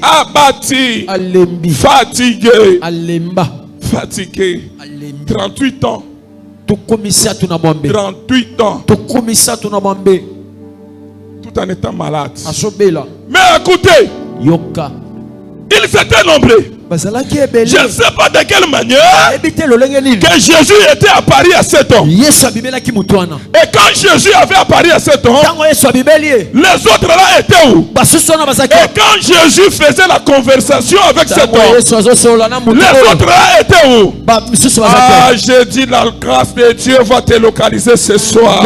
Abattu. Alembi. Fatigué. Alemba. Fatigué. 38 ans. 38 ans. Tout en étant malade. Mais écoutez. Yoka. Ils étaient nombreux. Je ne sais pas de quelle manière que Jésus était à Paris à 7 ans. Et quand Jésus avait apparu à 7 ans, les autres là étaient où? Et quand Jésus faisait la conversation avec cet homme, les autres là étaient où? Ah, j'ai dit la grâce de Dieu va te localiser ce soir.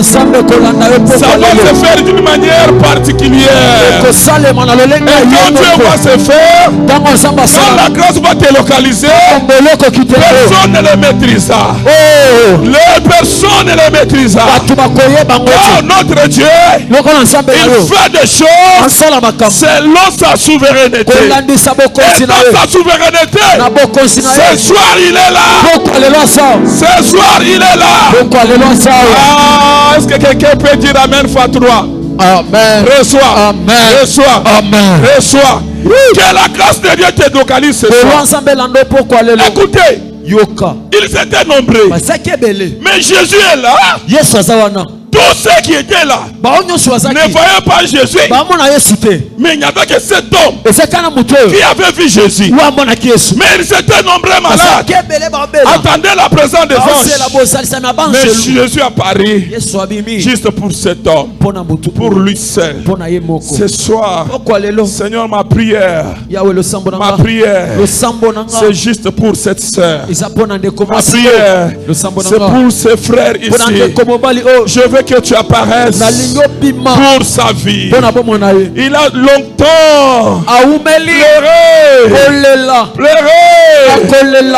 Ça va se faire d'une manière particulière. Et quand Dieu va se faire, quand la grâce va te localiser, personne ne le maîtrisa. Les personnes ne le maîtrisa. Oh, notre Dieu, il fait des choses selon sa souveraineté. Et dans sa souveraineté, ce soir il est là. Ce soir il est là. Ah, est-ce que quelqu'un peut dire Amen fois 3? Amen. Reçois. Amen. Reçois. Amen. Reçois. Que la grâce de Dieu te localise ce soir. Écoutez, ils étaient nombreux, mais Jésus est là. Tous ceux qui étaient là ne voyaient pas Jésus, mais il n'y avait que cet homme qui avait vu Jésus. Mais ils étaient nombreux malades, attendaient la présence des anges. Mais Jésus apparaît juste pour cet homme, pour lui seul. Ce soir, Seigneur, ma prière, c'est juste pour cette sœur. Ma prière, c'est pour ses frères ici. Je veux que tu apparaisses pour sa vie. Il a longtemps pleuré,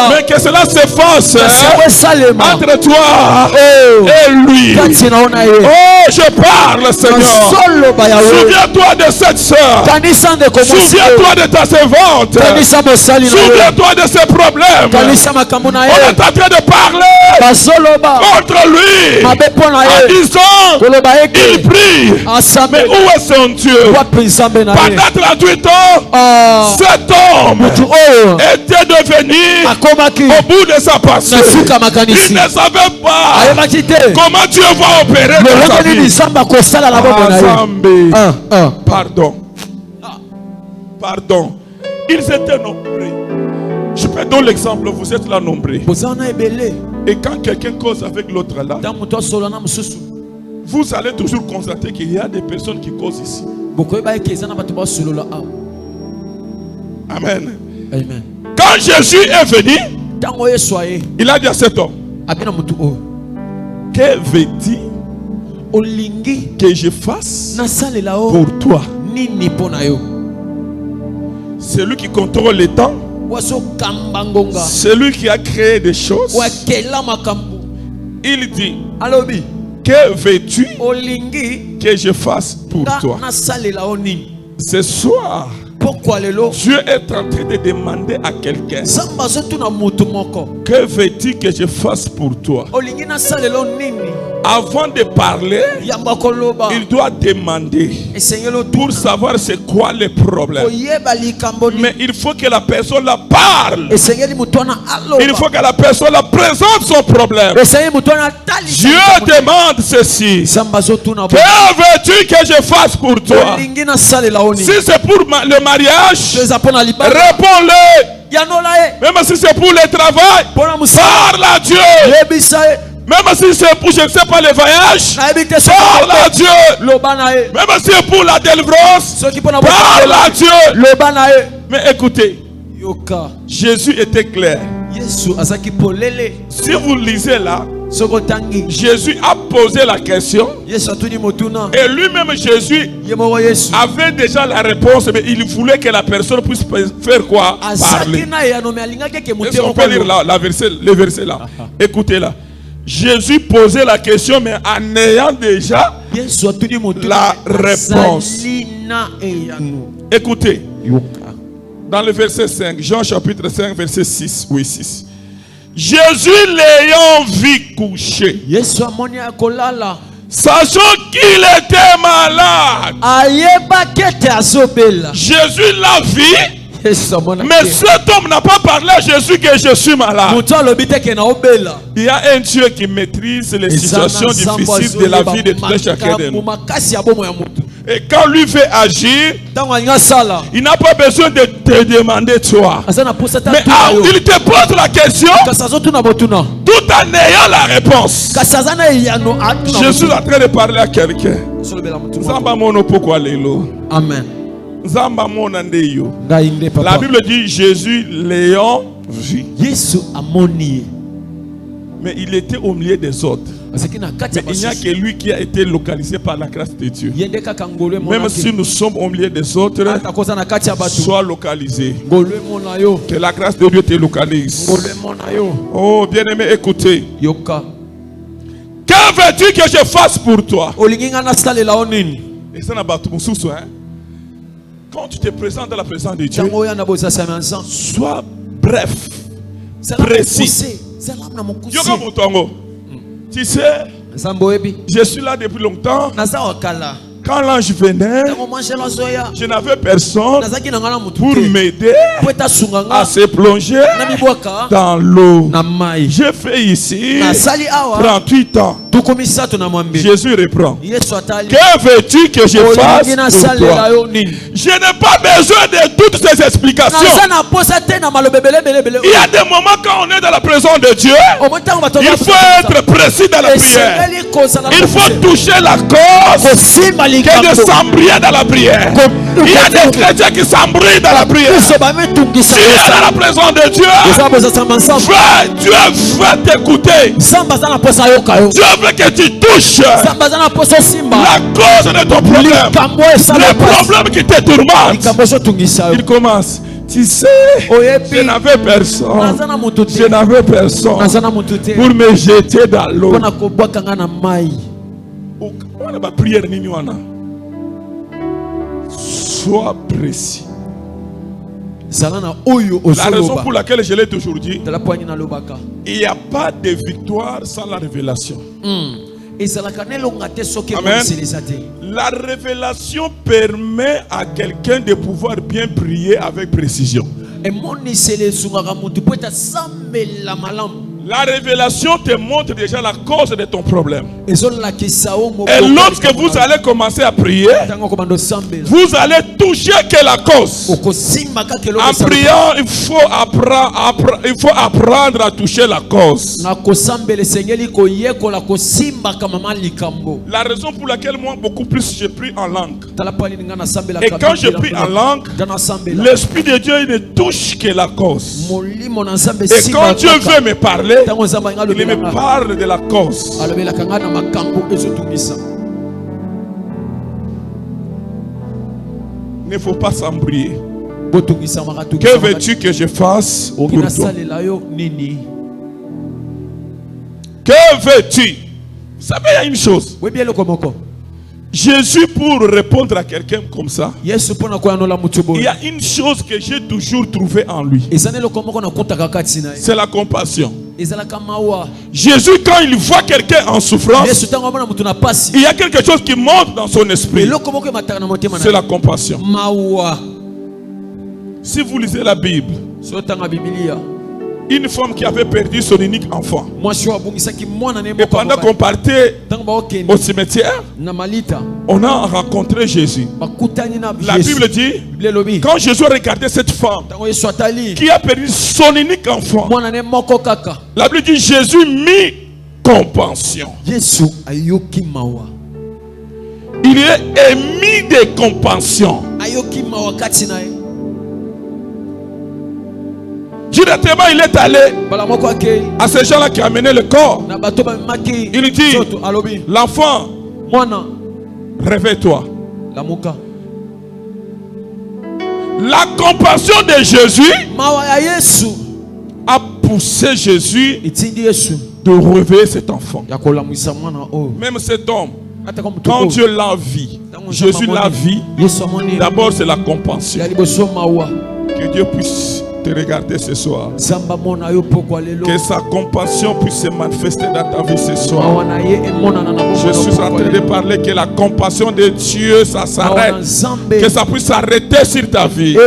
mais que cela s'efface entre toi et lui. Oh, je parle, Seigneur. Souviens-toi de cette sœur. Souviens-toi de ta servante. Souviens-toi de ses problèmes. On est en train de parler contre lui en disant il prie. Mais où est son Dieu? Pendant 38 ans, cet homme était devenu au bout de sa passion. Il ne savait pas comment Dieu va opérer dans sa vie. Pardon. Pardon. Ils étaient nombreux. Je peux donner l'exemple, vous êtes là nombreux. Et quand quelqu'un cause avec l'autre là, vous allez toujours constater qu'il y a des personnes qui causent ici. Amen. Amen. Quand Jésus est venu, il a dit à cet homme, que veux-tu que je fasse pour toi? Celui qui contrôle les temps, celui qui a créé des choses, il dit, que veux-tu que je fasse pour toi? Ce soir, Dieu est en train de demander à quelqu'un, que veux-tu que je fasse pour toi? Avant de parler, il doit demander pour savoir c'est quoi le problème. Mais il faut que la personne la parle. Il faut que la personne la présente son problème. Dieu demande ceci. Que veux-tu que je fasse pour toi? Si c'est pour le mariage, réponds-le. Même si c'est pour le travail, parle à Dieu. Même si c'est pour, je ne sais pas, le voyage, parle à Dieu. Même si c'est pour la délivrance, parle à Dieu. Mais écoutez, Jésus était clair. Si vous lisez là, Jésus a posé la question et lui-même Jésus avait déjà la réponse, mais il voulait que la personne puisse faire quoi? Parler. Est-ce qu'on peut lire là, le verset là? Écoutez là. Jésus posait la question, mais en ayant déjà la réponse. Écoutez, dans le verset 5, Jean chapitre 5, verset 6, oui 6. Jésus l'ayant vu coucher Sachant qu'il était malade. Jésus l'a vu. Mais cet homme n'a pas parlé à Jésus que je suis malade. Il y a un Dieu qui maîtrise les situations difficiles de la vie de tout chacun de nous. Et quand lui fait agir, il n'a pas besoin de te demander toi. Mais il te pose la question tout en ayant la réponse. Je suis en train de parler à quelqu'un. Amen. La Bible dit Jésus l'ayant vu. Mais il était au milieu des autres. Mais il n'y a que lui qui a été localisé par la grâce de Dieu. Même si nous sommes au milieu des autres, sois localisé. Que la grâce de Dieu te localise. Oh, bien-aimé, écoutez. Que veux-tu que je fasse pour toi? Et ça n'a pas tout mon hein? Quand tu te présentes dans la présence de Dieu, sois bref, précis. Tu sais, je suis là depuis longtemps. Quand l'ange venait, je n'avais personne pour m'aider à se plonger dans l'eau. J'ai fait ici 38 ans. Jésus reprend. Que veux-tu que je fasse pour toi? Je n'ai pas besoin de toutes ces explications. Il y a des moments quand on est dans la présence de Dieu, il faut être précis dans la prière. Il faut toucher la cause que de s'embrouiller dans la prière. Il y a des chrétiens qui s'embrouillent dans la prière. Tu es dans la présence de Dieu. Dieu veut t'écouter. Dieu veut que tu touches la cause de ton problème. Le problème qui te tourmente. Il commence. Tu sais, je n'avais personne. Je n'avais personne pour me jeter dans l'eau. Sois précis. La raison pour laquelle je l'ai toujours dit, il n'y a pas de victoire sans la révélation. Amen. La révélation permet à quelqu'un de pouvoir bien prier avec précision. La révélation te montre déjà la cause de ton problème. Et lorsque vous allez commencer à prier, vous allez toucher que la cause. En priant, il faut apprendre à toucher la cause. La raison pour laquelle moi beaucoup plus je prie en langue. Et quand je prie en langue, l'Esprit de Dieu il ne touche que la cause. Et quand Dieu veut me parler, il me parle de la cause. Il ne faut pas s'embrouiller. Que veux-tu que je fasse pour toi? Que veux-tu? Vous savez, il y a une chose. Jésus, pour répondre à quelqu'un comme ça, il y a une chose que j'ai toujours trouvée en lui. C'est la compassion. Jésus, quand il voit quelqu'un en souffrance, il y a quelque chose qui monte dans son esprit. C'est la compassion. Si vous lisez la Bible, une femme qui avait perdu son unique enfant, et pendant qu'on partait au cimetière, on a rencontré Jésus. La Bible dit, quand Jésus a regardé cette femme qui a perdu son unique enfant, la Bible dit Jésus mit compassion. Il est émis de compassion. Directement, il est allé à ces gens-là qui ont amené le corps. Il dit, l'enfant, réveille-toi. La compassion de Jésus a poussé Jésus de réveiller cet enfant. Même cet homme, quand Dieu l'a vu, Jésus l'a vu, d'abord c'est la compassion. Que Dieu puisse te regarder ce soir. Que sa compassion puisse se manifester dans ta vie ce soir. Je suis en train de parler que la compassion de Dieu, ça s'arrête. Que ça puisse s'arrêter sur ta vie.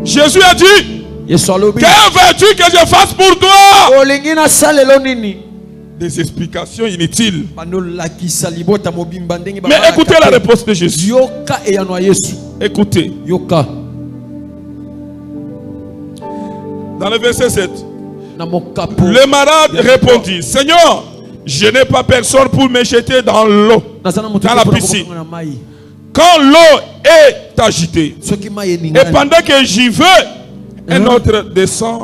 Jésus a dit, que veux-tu que je fasse pour toi? Des explications inutiles. Mais écoutez la réponse de Jésus. Écoutez. Dans le verset 7, le malade répondit, Seigneur, je n'ai pas personne pour me jeter dans l'eau, dans la piscine. Quand l'eau est agitée, et pendant que j'y vais, un autre descend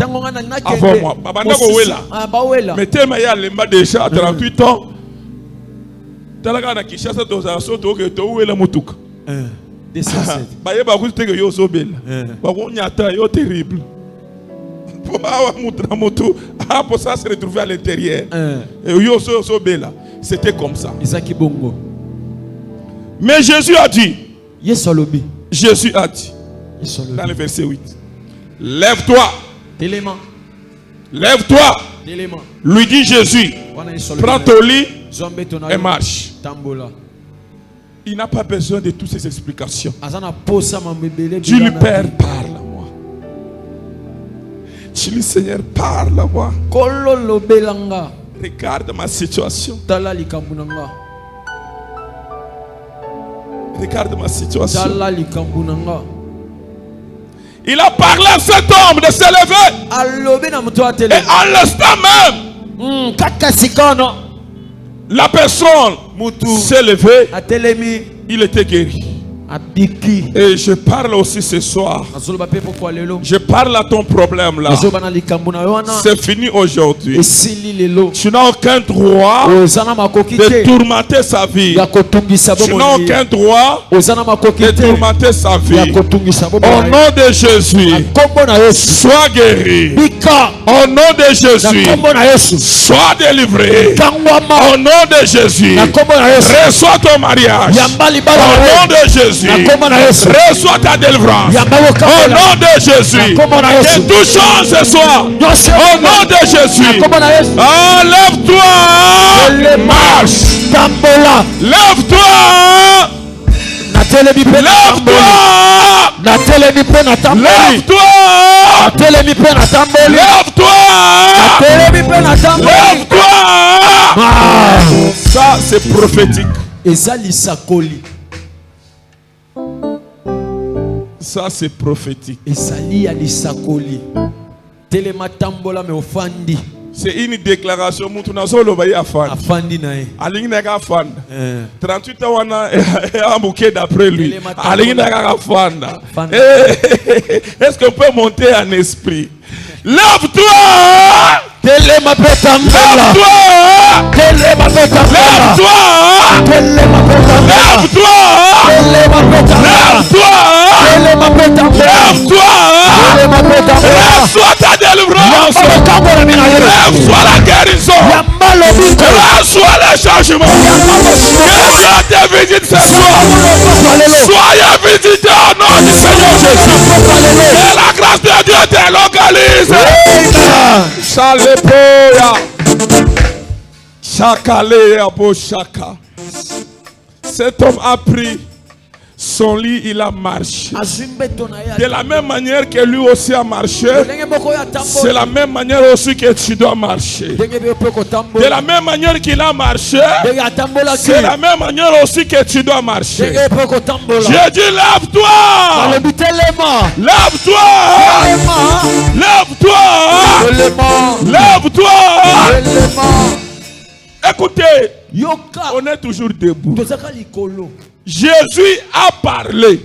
avant moi. Mais tellement il y a l'emba déjà à 38 ans. Talaga Kishasa doza soto que to uela mutuka. Baye ba kuste que yo sobela. Ba kunyata yo terrible. Pour avoir mutra mutu, ah pour ça se retrouver à l'intérieur. Et yo sobela. C'était comme ça. Mais Jésus a dit. Jésus a dit. Dans le verset 8. Lève-toi. Lève-toi. Lui dit Jésus. Prends ton lit et marche. Il n'a pas besoin de toutes ces explications. Dis lui, Père, parle à moi. Dis lui, Seigneur, parle à moi. Regarde ma situation. Regarde ma situation. Il a parlé à cet homme de se lever. Et à l'instant même, la personne s'est levée. Il était guéri. Et je parle aussi ce soir. Je parle à ton problème là. C'est fini aujourd'hui. Tu n'as aucun droit de tourmenter sa vie. Tu n'as aucun droit de tourmenter sa vie. Au nom de Jésus, sois guéri. Au nom de Jésus, sois délivré. Au nom de Jésus, reçois ton mariage. Au nom de Jésus, reçois ta délivrance. Au nom de Jésus, que tout change ce soir. Au nom de Jésus, lève-toi, marche. Lève-toi. Lève-toi. Lève-toi. Ça c'est prophétique. Ça c'est prophétique. C'est une déclaration. 38 ans a bouquet d'après lui. Est-ce qu'on peut monter en esprit? Lève-toi! Lève-toi! Lève-toi! Reçois ta délivrance. Reçois la guérison. Reçois le changement. Que te visite ce soir. Soyez visités au nom du Seigneur Jésus. Que la grâce de Dieu te localise. Chalepoya. Chakalea bo chaka. Cet homme a pris son lit, il a marché. De la même manière que lui aussi a marché, c'est la même manière aussi que tu dois marcher. De la même manière qu'il a marché, c'est la même manière aussi que tu dois marcher. J'ai dit lève-toi. Lève-toi. Lève-toi. Lève-toi. Écoutez, on est toujours debout. Jésus a parlé.